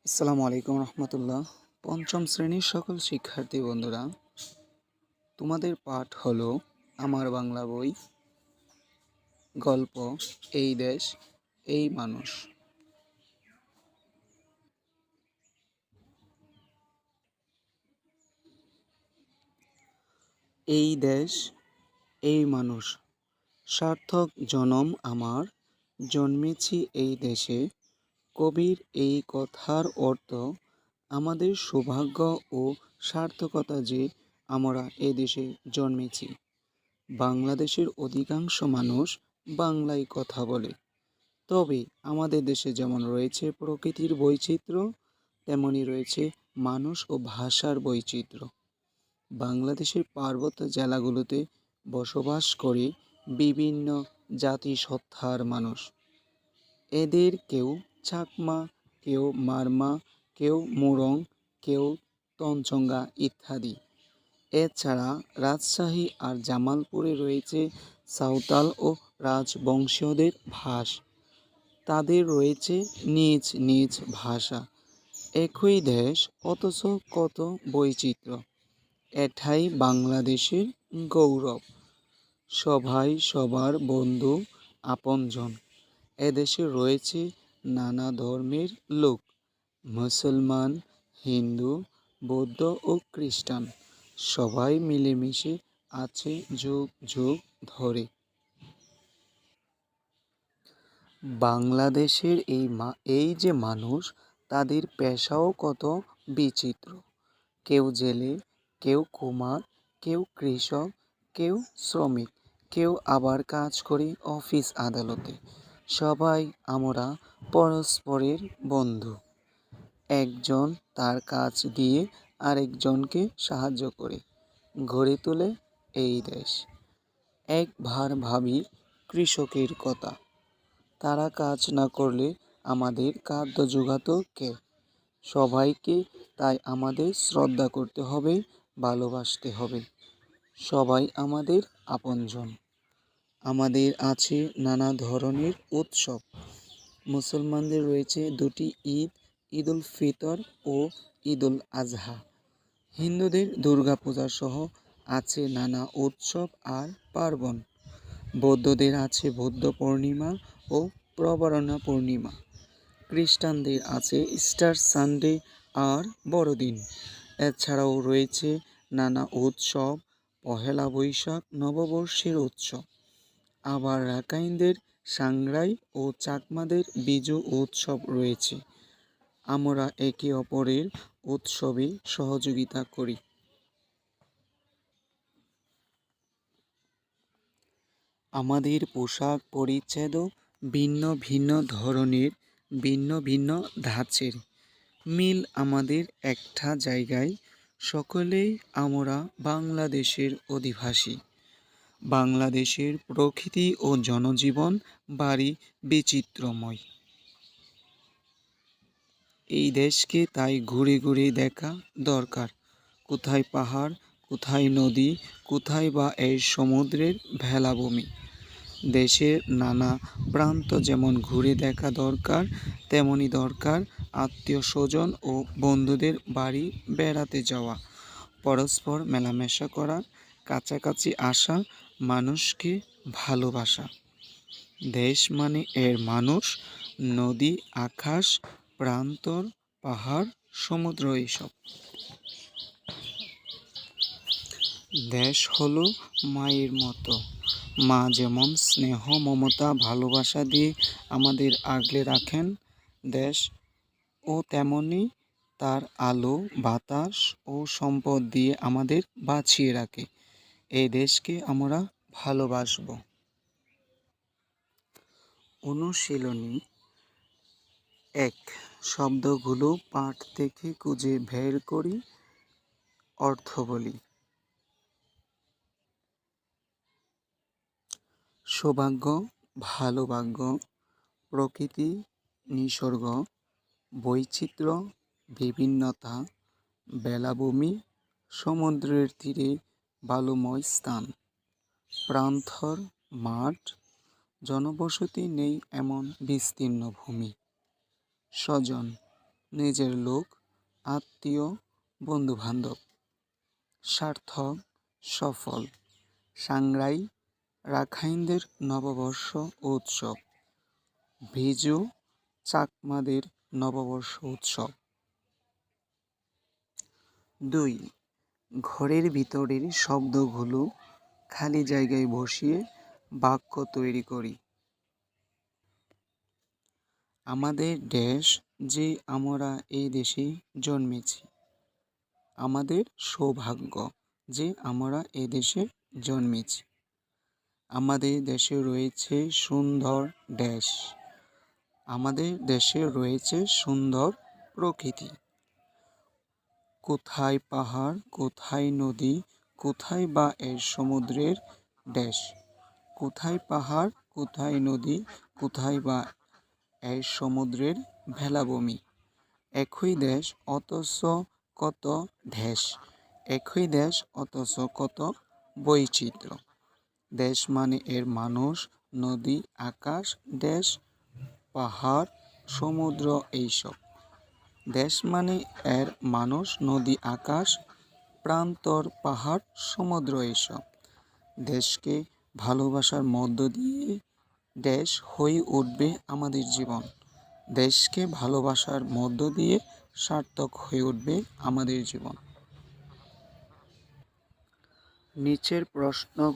আসসালামু আলাইকুম রহমতুল্লাহ। পঞ্চম শ্রেণীর সকল শিক্ষার্থী বন্ধুরা, তোমাদের পাঠ হলো আমার বাংলা বই, গল্প এই দেশ এই মানুষ। এই দেশ এই মানুষ, সার্থক জনম আমার, জন্মেছি এই দেশে। কবির এই কথার অর্থ আমাদের সৌভাগ্য ও সার্থকতা যে আমরা এ দেশে জন্মেছি। বাংলাদেশের অধিকাংশ মানুষ বাংলায় কথা বলে, তবে আমাদের দেশে যেমন রয়েছে প্রকৃতির বৈচিত্র্য, তেমনি রয়েছে মানুষ ও ভাষার বৈচিত্র্য। বাংলাদেশের পার্বত্য জেলাগুলোতে বসবাস করে বিভিন্ন জাতিসত্তার মানুষ। এদের কেউ চাকমা, কেউ মারমা, কেউ মুরং, কেউ তঞ্চঙ্গা ইত্যাদি। এছাড়া রাজশাহী আর জামালপুরে রয়েছে সাঁওতাল ও রাজবংশীয়দের ভাষ। তাদের রয়েছে নিজ নিজ ভাষা। একই দেশ অথচ কত বৈচিত্র্য, এটাই বাংলাদেশের গৌরব। সবাই সবার বন্ধু, আপনজন। এদেশে রয়েছে নানা ধর্মের লোক, মুসলমান, হিন্দু, বৌদ্ধ ও খ্রিস্টান। সবাই মিলেমিশে আছে যুগ যুগ ধরে। বাংলাদেশের এই যে মানুষ, তাদের পেশাও কত বিচিত্র। কেউ জেলে, কেউ কুমার, কেউ কৃষক, কেউ শ্রমিক, কেউ আবার কাজ করে অফিস আদালতে। সবাই আমরা পরস্পরের বন্ধু। একজন তার কাজ দিয়ে আরেকজনকে সাহায্য করে গড়ে তোলে এই দেশ। একবার ভাবি কৃষকের কথা, তারা কাজ না করলে আমাদের খাদ্য জোগাতো কে? সবাইকে তাই আমাদের শ্রদ্ধা করতে হবে, ভালোবাসতে হবে। সবাই আমাদের আপনজন। আমাদের আছে নানা ধরনের উৎসব। মুসলমানদের রয়েছে দুটি ঈদ, ঈদুল ফিতর ও ঈদুল আজহা। হিন্দুদের দুর্গাপূজা সহ আছে নানা উৎসব আর পার্বণ। বৌদ্ধদের আছে বৌদ্ধ পূর্ণিমা ও প্রবরণা পূর্ণিমা। খ্রিস্টানদের আছে ইস্টার সানডে আর বড়দিন। এছাড়াও রয়েছে নানা উৎসব, পহেলা বৈশাখ, নববর্ষের উৎসব। আবার রাখাইনদের সাংগ্রাই ও চাকমাদের বিজু উৎসব রয়েছে। আমরা একে অপরের উৎসবে সহযোগিতা করি। আমাদের পোশাক পরিচ্ছদও ভিন্ন ভিন্ন ধরনের, ভিন্ন ভিন্ন ধাঁচের। মিল আমাদের একটা জায়গায়, সকলেই আমরা বাংলাদেশের অধিবাসী। বাংলাদেশের প্রকৃতি ও জনজীবন ভারী বিচিত্রময়। এই দেশকে তাই ঘুরে ঘুরে দেখা দরকার। কোথায় পাহাড়, কোথায় নদী, কোথায় বা এই সমুদ্রের ভেলাভূমি। দেশের নানা প্রান্ত যেমন ঘুরে দেখা দরকার, তেমনি দরকার আত্মীয় স্বজন ও বন্ধুদের বাড়ি বেড়াতে যাওয়া, পরস্পর মেলামেশা করা, কাছাকাছি আসা, মানুষকে ভালোবাসা। দেশ মানে এর মানুষ, নদী, আকাশ, প্রান্তর, পাহাড়, সমুদ্র এইসব। দেশ হলো মায়ের মতো। মা যেমন স্নেহ, মমতা, ভালোবাসা দিয়ে আমাদের আগলে রাখেন, দেশ ও তেমনি তার আলো, বাতাস ও সম্পদ দিয়ে আমাদের বাঁচিয়ে রাখে। এই দেশকে আমরা ভালোবাসব। অনুশীলনী ১. শব্দগুলো পাঠ থেকে খুঁজে বের করি, অর্থ বলি। সৌভাগ্য, ভালো ভাগ্য, প্রকৃতি, নিসর্গ, বৈচিত্র্য, বিভিন্নতা, বেলাভূমি, সমুদ্রের তীরে বালুময় স্থান, প্রান্তর, মাঠ, জনবসতি নেই এমন বিস্তীর্ণ ভূমি। স্বজন, নিজের লোক, আত্মীয়, বন্ধুবান্ধব। সার্থক, সফল। সাংগ্রাই, রাখাইনদের নববর্ষ উৎসব। ভিজু, চাকমাদের নববর্ষ উৎসব। 2. ঘরের ভিতরের শব্দগুলো খালি জায়গায় বসিয়ে বাক্য তৈরি করি। আমাদের দেশ, যে আমরা এই দেশে জন্মেছি। আমাদের সৌভাগ্য যে আমরা এই দেশে জন্মেছি। আমাদের দেশে রয়েছে সুন্দর দেশ। আমাদের দেশে রয়েছে সুন্দর প্রকৃতি। কোথায় পাহাড়, কোথায় নদী, কোথায় বা এর সমুদ্রের দেশ। কোথায় পাহাড়, কোথায় নদী, কোথায় বা এর সমুদ্রের ভেলাভূমি। একই দেশ অথচ কত দেশ। একই দেশ অথচ কত বৈচিত্র্য। দেশ মানে এর মানুষ, নদী, আকাশ, দেশ, পাহাড়, সমুদ্র এইসব। দেশ মানে এর মানুষ, নদী, আকাশ, প্রান্তর, পাহাড়, সমুদ্র এইসব। দেশকে ভালোবাসার মধ্য দিয়ে দেশ হয়ে উঠবে আমাদের জীবন। দেশকে ভালোবাসার মধ্য দিয়ে সার্থক হয়ে উঠবে আমাদের জীবন। নিচের প্রশ্ন